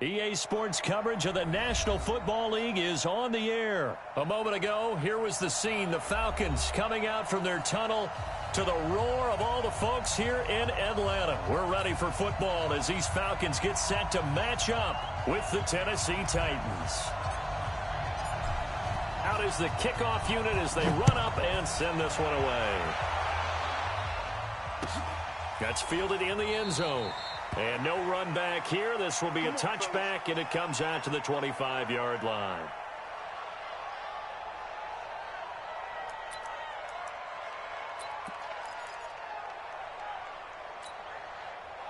EA Sports coverage of the National Football League is on the air. A moment ago, here was the scene. The Falcons coming out from their tunnel to the roar of all the folks here in Atlanta. We're ready for football as these Falcons get set to match up with the Tennessee Titans. Out is the kickoff unit as they run up and send this one away. That's fielded in the end zone. And no run back here. This will be a touchback, and it comes out to the 25-yard line.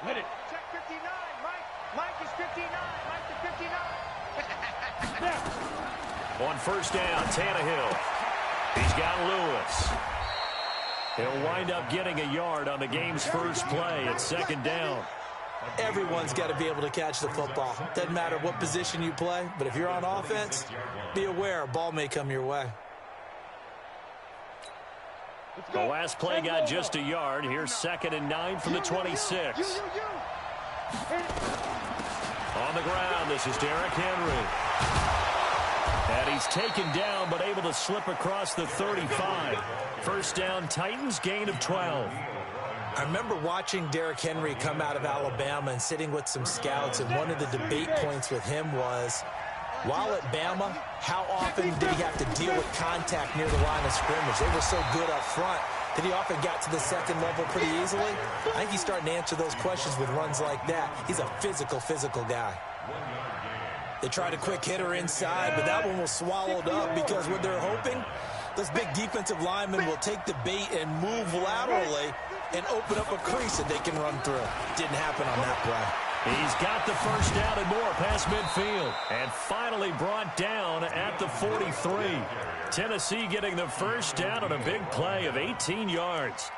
Hit it. Check 59. Mike is 59. Mike to 59. On first down, Tannehill. He's got Lewis. He'll wind up getting a yard on the game's first play at second down. Everyone's got to be able to catch the football. Doesn't matter what position you play, but if you're on offense, be aware a ball may come your way. The last play got just a yard. Here's 2nd and 9 from the 26. On the ground, this is Derrick Henry. And he's taken down, but able to slip across the 35. First down, Titans, gain of 12. I remember watching Derrick Henry come out of Alabama and sitting with some scouts, and one of the debate points with him was, while at Bama, how often did he have to deal with contact near the line of scrimmage? They were so good up front that he often got to the second level pretty easily. I think he's starting to answer those questions with runs like that. He's a physical guy. They tried a quick hitter inside, but that one was swallowed up because what they're hoping, those big defensive linemen will take the bait and move laterally and open up a crease that they can run through. Didn't happen on that play. He's got the first down and more past midfield. And finally brought down at the 43. Tennessee getting the first down on a big play of 18 yards.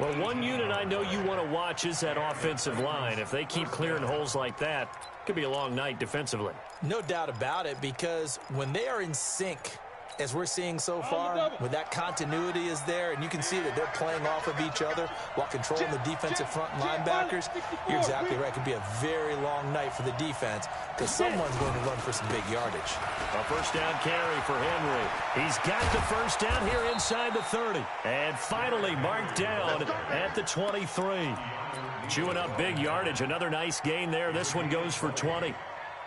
Well, one unit I know you want to watch is that offensive line. If they keep clearing holes like that, it could be a long night defensively. No doubt about it, because when they are in sync, as we're seeing so far, when that continuity is there, and you can see that they're playing off of each other while controlling the defensive front linebackers, you're exactly right. It could be a very long night for the defense because someone's going to run for some big yardage. A first down carry for Henry. He's got the first down here inside the 30. And finally marked down at the 23. Chewing up big yardage. Another nice gain there. This one goes for 20.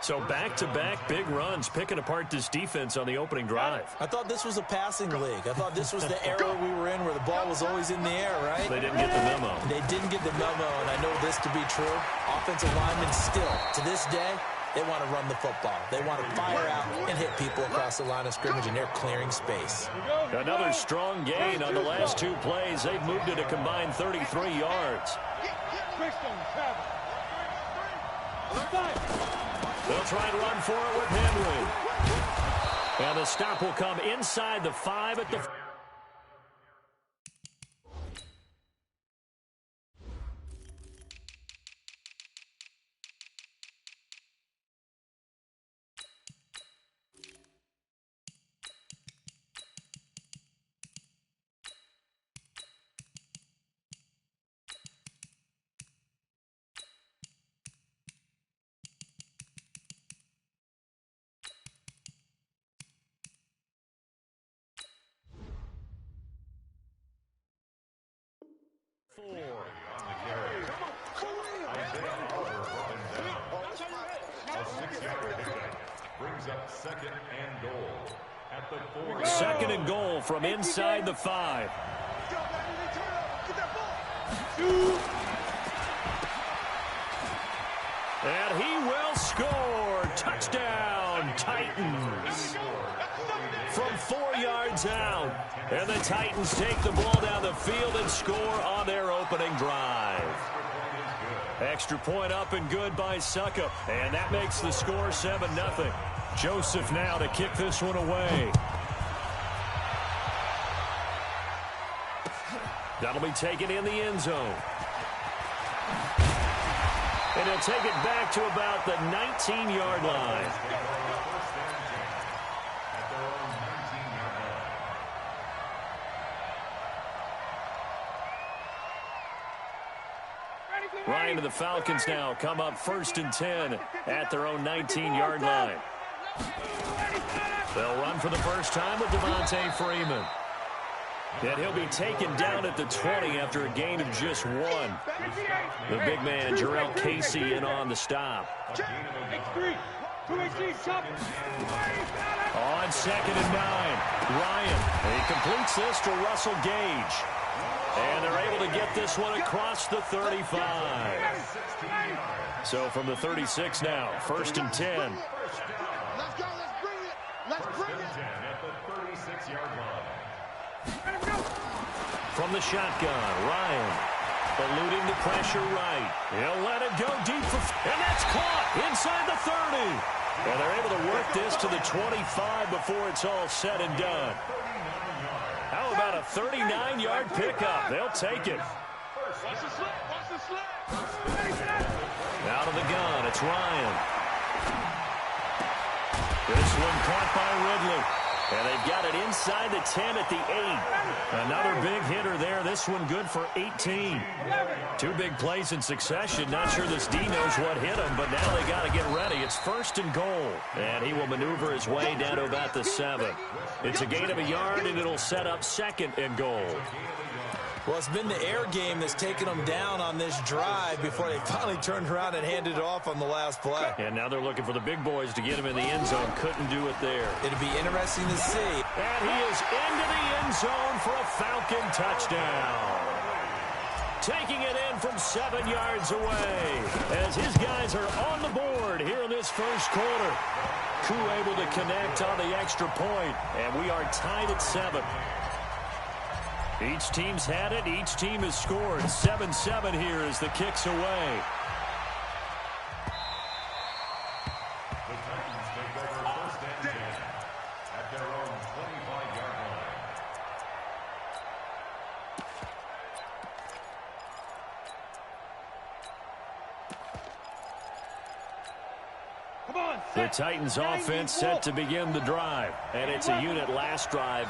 So back-to-back big runs, picking apart this defense on the opening drive. I thought this was a passing league. I thought this was the era we were in where the ball was always in the air, right? They didn't get the memo. They didn't get the memo, and I know this to be true. Offensive linemen still, to this day, they want to run the football. They want to fire out and hit people across the line of scrimmage, and they're clearing space. Another strong gain on the last two plays. They've moved it a combined 33 yards. They'll try and run for it with Henry. And the stop will come inside the 5 at the... Brings up 2nd and goal at the 4. 2nd and goal from inside the 5. And he will score. Touchdown, Titans. From 4 yards out. And the Titans take the ball down the field and score on their opening drive. Extra point up and good by Suckup. And that makes the score 7-0. Joseph now to kick this one away. That'll be taken in the end zone. And he'll take it back to about the 19-yard line. Ryan and the Falcons now come up 1st and 10 at their own 19-yard line. They'll run for the first time with Devontae Freeman. And he'll be taken down at the 20 after a gain of just 1. The big man, Jarrell Casey, in on the stop. On 2nd and 9, Ryan. He completes this to Russell Gage. And they're able to get this one across the 35. So from the 36 now, 1st and 10. Let's go, let's bring it. Let's bring it. At the 36-yard line. From the shotgun, Ryan. Eluding the pressure right. He'll let it go deep for... And that's caught inside the 30. And they're able to work this to the 25 before it's all said and done. How about a 39-yard pickup? They'll take it. Out of the gun, it's Ryan. This one caught by Ridley. And they've got it inside the 10 at the 8. Another big hitter there. This one good for 18. 2 big plays in succession. Not sure this D knows what hit him, but now they got to get ready. It's 1st and goal. And he will maneuver his way down to about the 7. It's a gain of a yard, and it'll set up 2nd and goal. Well, it's been the air game that's taken them down on this drive before they finally turned around and handed it off on the last play. And now they're looking for the big boys to get him in the end zone. Couldn't do it there. It'll be interesting to see. And he is into the end zone for a Falcon touchdown. Taking it in from 7 yards away as his guys are on the board here in this first quarter. Koo able to connect on the extra point, and we are tied at 7. Each team's had it. Each team has scored. 7-7 here as the kick's away. The Titans take over 1st and 10 at their own 25-yard line. The Titans offense set to begin the drive. And it's a unit last drive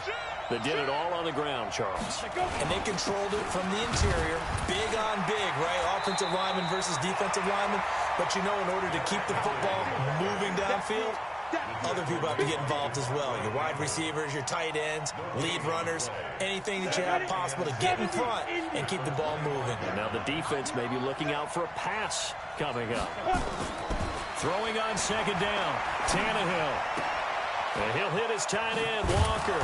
that did it all on the ground, Charles. And they controlled it from the interior. Big on big, right? Offensive lineman versus defensive lineman. But you know, in order to keep the football moving downfield, other people have to get involved as well. Your wide receivers, your tight ends, lead runners, anything that you have possible to get in front and keep the ball moving. And now the defense may be looking out for a pass coming up. Throwing on 2nd down, Tannehill. And he'll hit his tight end, Walker.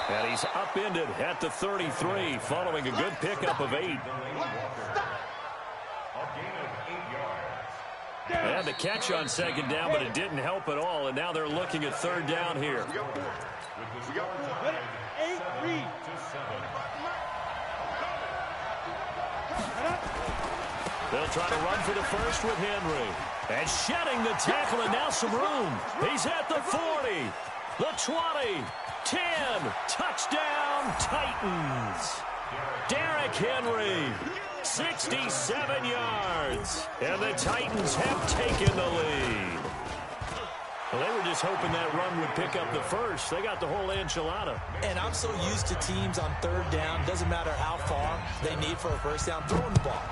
And he's upended at the 33, following a good pickup of 8. And the catch on 2nd down, but it didn't help at all. And now they're looking at 3rd down here. They'll try to run for the first with Henry. And shedding the tackle, and now some room. He's at the 40, the 20, 10. Touchdown, Titans. Derrick Henry, 67 yards. And the Titans have taken the lead. Well, they were just hoping that run would pick up the first. They got the whole enchilada. And I'm so used to teams on 3rd down, doesn't matter how far they need for a first down, throwing the ball.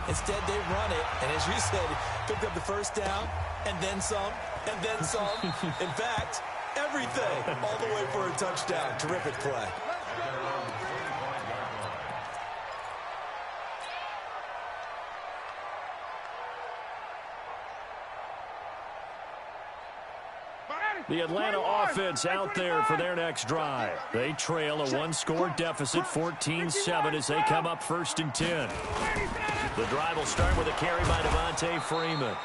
Instead, they run it, and as you said, picked up the first down, and then some, and then some. In fact, everything, all the way for a touchdown. Terrific play. The Atlanta offense out there for their next drive. They trail a 1-score deficit, 14-7, as they come up 1st and 10. The drive will start with a carry by Devontae Freeman.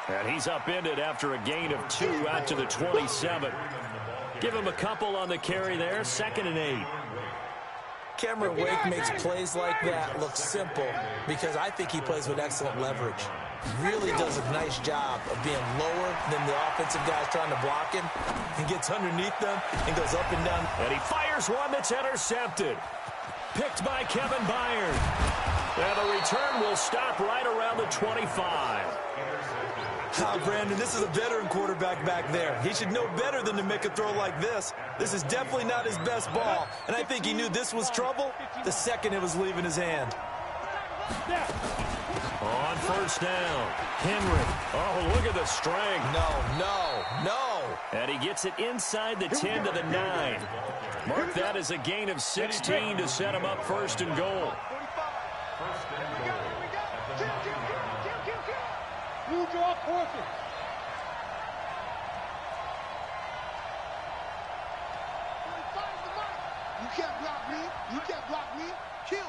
And he's upended after a gain of 2 out to the 27. Give him a couple on the carry there, 2nd and 8. Cameron Wake makes plays like that look simple because I think he plays with excellent leverage. Really does a nice job of being lower than the offensive guys trying to block him. He gets underneath them and goes up and down. And he fires one that's intercepted. Picked by Kevin Byard. And the return will stop right around the 25. Brandon, this is a veteran quarterback back there. He should know better than to make a throw like this. This is definitely not his best ball, and I think he knew this was trouble the second it was leaving his hand. On first down, Henry. Oh, look at the strength. No. And he gets it inside the 10 to the 9. Mark that as a gain of 16 to set him up first and goal. You draw courses. You can't block me. You can't block me. Kill.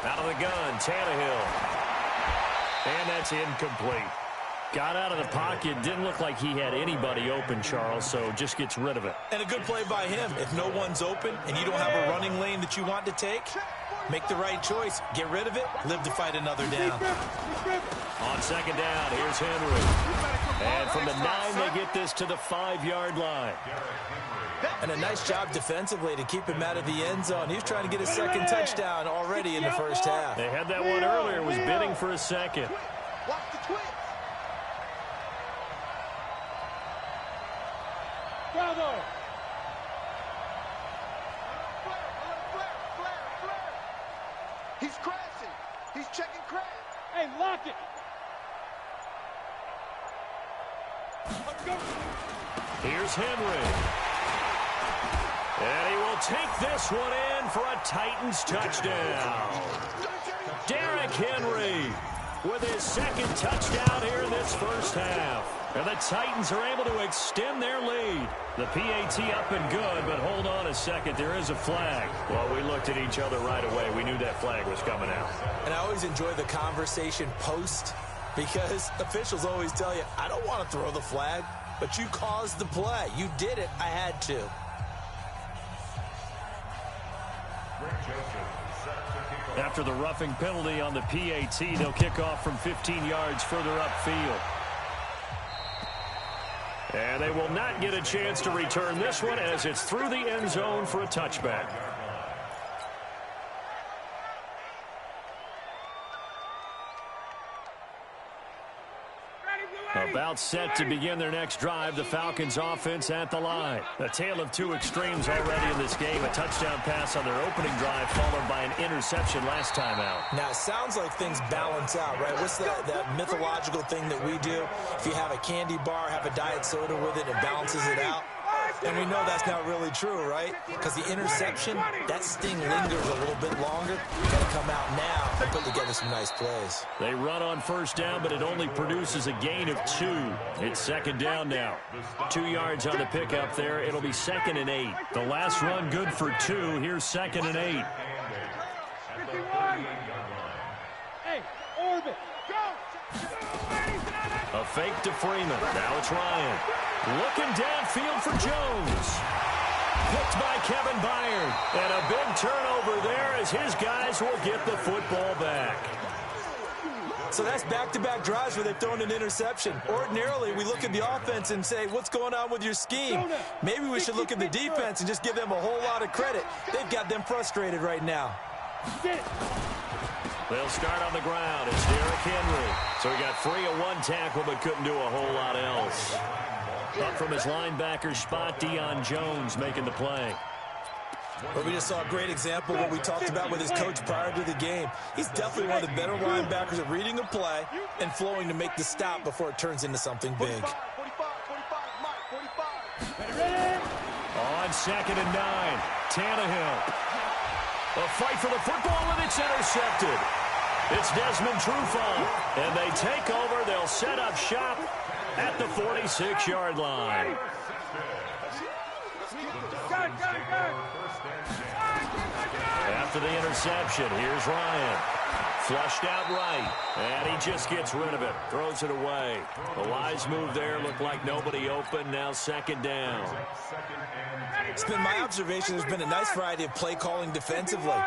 Out of the gun, Tannehill. And that's incomplete. Got out of the pocket. Didn't look like he had anybody open, Charles, so just gets rid of it. And a good play by him. If no one's open and you don't have a running lane that you want to take, make the right choice. Get rid of it. Live to fight another down. On second down, here's Henry. And from the 9, they get this to the 5-yard line. And a nice job defensively to keep him out of the end zone. He was trying to get his second touchdown already in the first half. They had that one earlier, was bidding for a second. Watch the twist. Bravo. Flare. He's crashing. He's checking crash. Hey, lock it. Let's go. Here's Henry. And he will take this one in for a Titans touchdown. Derrick Henry with his second touchdown here in this first half. And the Titans are able to extend their lead. The PAT up and good, but hold on a second. There is a flag. Well, we looked at each other right away. We knew that flag was coming out. And I always enjoy the conversation post because officials always tell you, I don't want to throw the flag, but you caused the play. You did it. I had to. After the roughing penalty on the PAT, they'll kick off from 15 yards further upfield. And they will not get a chance to return this one as it's through the end zone for a touchback. About set to begin their next drive, the Falcons offense at the line. A tale of two extremes already in this game. A touchdown pass on their opening drive followed by an interception last time out. Now, it sounds like things balance out, right? What's that mythological thing that we do? If you have a candy bar, have a diet soda with it, it balances it out. And we know that's not really true, right? Because the interception, that sting lingers a little bit longer. You got to come out now and put together some nice plays. They run on first down, but it only produces a gain of 2. It's second down now. 2 yards on the pickup there. It'll be 2nd and 8. The last run good for 2. Here's 2nd and 8. 51. Hey, orbit, go! A fake to Freeman. Now it's Ryan. Looking downfield for Jones. Picked by Kevin Byard. And a big turnover there as his guys will get the football back. So that's back-to-back drives where they've thrown an interception. Ordinarily, we look at the offense and say, what's going on with your scheme? Maybe we should look at the defense and just give them a whole lot of credit. They've got them frustrated right now. They'll start on the ground. It's Derrick Henry. So he got free of 1 tackle but couldn't do a whole lot else. Up from his linebacker spot, Deion Jones making the play. Well, we just saw a great example of what we talked about with his coach prior to the game. He's definitely one of the better linebackers at reading a play and flowing to make the stop before it turns into something big. On 2nd and 9, Tannehill. A fight for the football, and it's intercepted. It's Desmond Trufant, and they take over. They'll set up shop at the 46-yard line. After the interception, here's Ryan. Flushed out right, and he just gets rid of it. Throws it away. A wise move there. Looked like nobody open. Now 2nd down. It's been my observation there's been a nice variety of play calling defensively.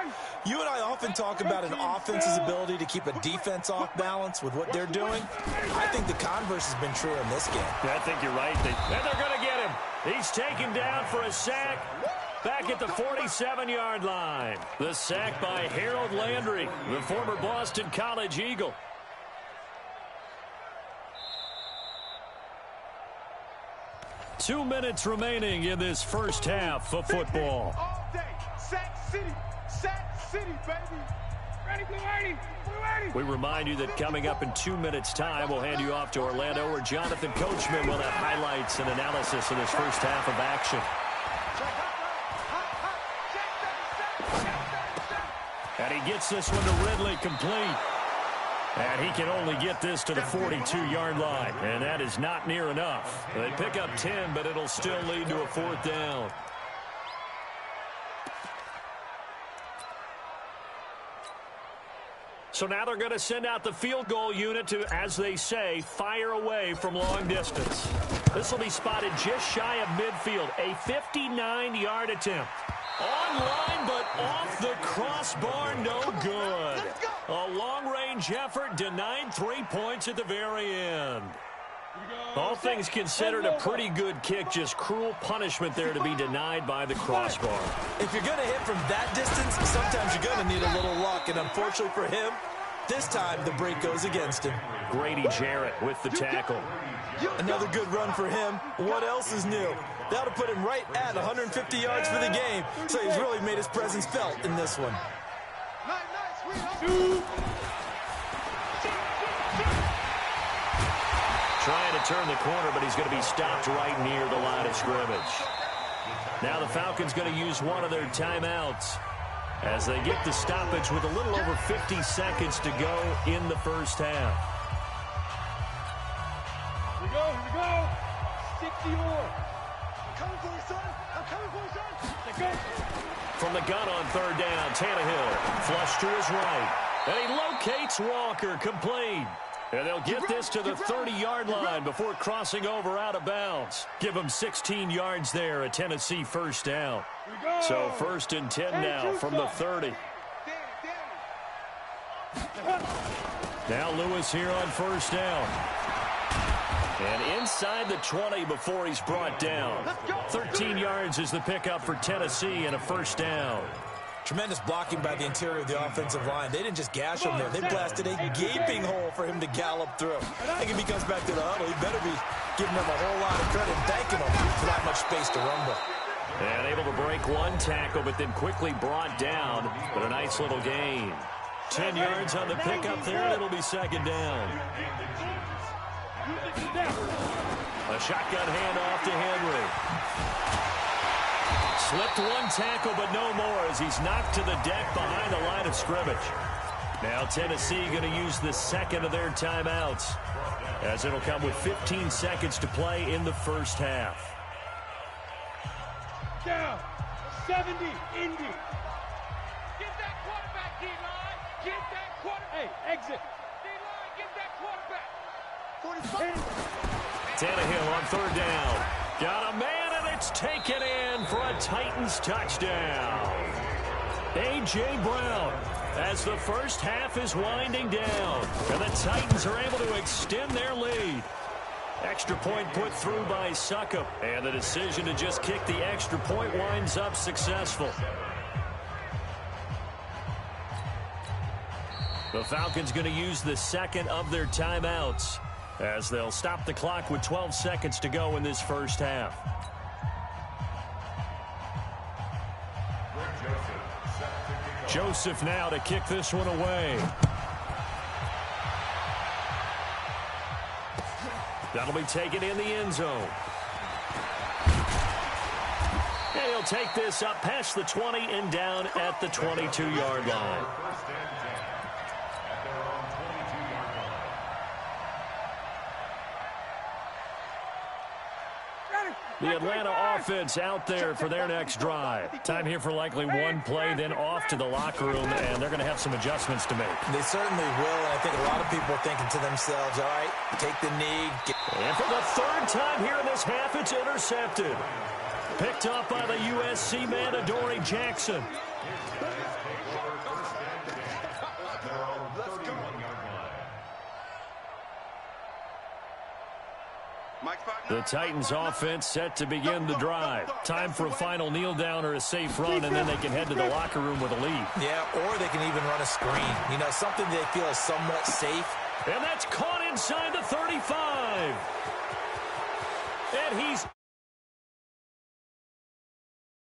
You and I often talk about an offense's ability to keep a defense off balance with what they're doing. I think the converse has been true in this game. I think you're right. And they're going to get him. He's taken down for a sack. Back at the 47-yard line. The sack by Harold Landry, the former Boston College Eagle. Two minutes remaining in this first half of football. All day. Sack City, baby. We remind you that coming up in 2 minutes' time, we'll hand you off to Orlando, where Jonathan Coachman will have highlights and analysis of this first half of action. And he gets this one to Ridley complete. And he can only get this to the 42-yard line. And that is not near enough. They pick up 10, but it'll still lead to a 4th down. So now they're going to send out the field goal unit to, as they say, fire away from long distance. This will be spotted just shy of midfield. A 59-yard attempt. Online, but off the crossbar, no good. A long-range effort denied 3 points at the very end. All things considered, a pretty good kick, just cruel punishment there to be denied by the crossbar. If you're going to hit from that distance, sometimes you're going to need a little luck, and unfortunately for him, this time the break goes against him. Grady Jarrett with the tackle. Another good run for him. What else is new? That'll put him right at 150 yards for the game, so he's really made his presence felt in this one. Trying to turn the corner, but he's going to be stopped right near the line of scrimmage. Now the Falcons going to use one of their timeouts as they get the stoppage with a little over 50 seconds to go in the first half. Here we go. 60 more. I'm coming for you, son. I'm coming for you, son. Let's go. From the gun on 3rd down, Tannehill flush to his right. And he locates Walker, complete. And they'll get this to the 30-yard line before crossing over out of bounds. Give them 16 yards there, a Tennessee first down. So 1st and 10 now from the 30. Now Lewis here on 1st down. And inside the 20 before he's brought down. 13 yards is the pickup for Tennessee and a first down. Tremendous blocking by the interior of the offensive line. They didn't just gash him there. They blasted a gaping hole for him to gallop through. I think if he comes back to the huddle, he better be giving them a whole lot of credit and thanking them for that much space to rumble. And able to break one tackle, but then quickly brought down. But a nice little gain. 10 yards on the pickup there, and it'll be 2nd down. A shotgun handoff to Henry. Slipped one tackle, but no more as he's knocked to the deck behind the line of scrimmage. Now Tennessee going to use the 2nd of their timeouts, as it'll come with 15 seconds to play in the first half. Down. 70. Indy. Get that quarterback, D-line. Get that quarterback. Hey, exit. D-line, get that quarterback. 45. Tannehill on 3rd down. Got a man, and it's taken in for a Titans touchdown. A.J. Brown, as the first half is winding down, and the Titans are able to extend their lead. Extra point put through by Succop, and the decision to just kick the extra point winds up successful. The Falcons going to use the 2nd of their timeouts, as they'll stop the clock with 12 seconds to go in this first half. Joseph now to kick this one away. That'll be taken in the end zone. And he'll take this up past the 20 and down at the 22-yard line. The Atlanta offense out there for their next drive. Time here for likely one play, then off to the locker room, and they're going to have some adjustments to make. They certainly will, and I think a lot of people are thinking to themselves, all right, take the knee. And for the 3rd time here in this half, it's intercepted. Picked up by the USC man, Adoree Jackson. The Titans offense set to begin the drive. Time for a final kneel down or a safe run, and then they can head to the locker room with a lead. Yeah, or they can even run a screen. You know, something they feel is somewhat safe. And that's caught inside the 35. And he's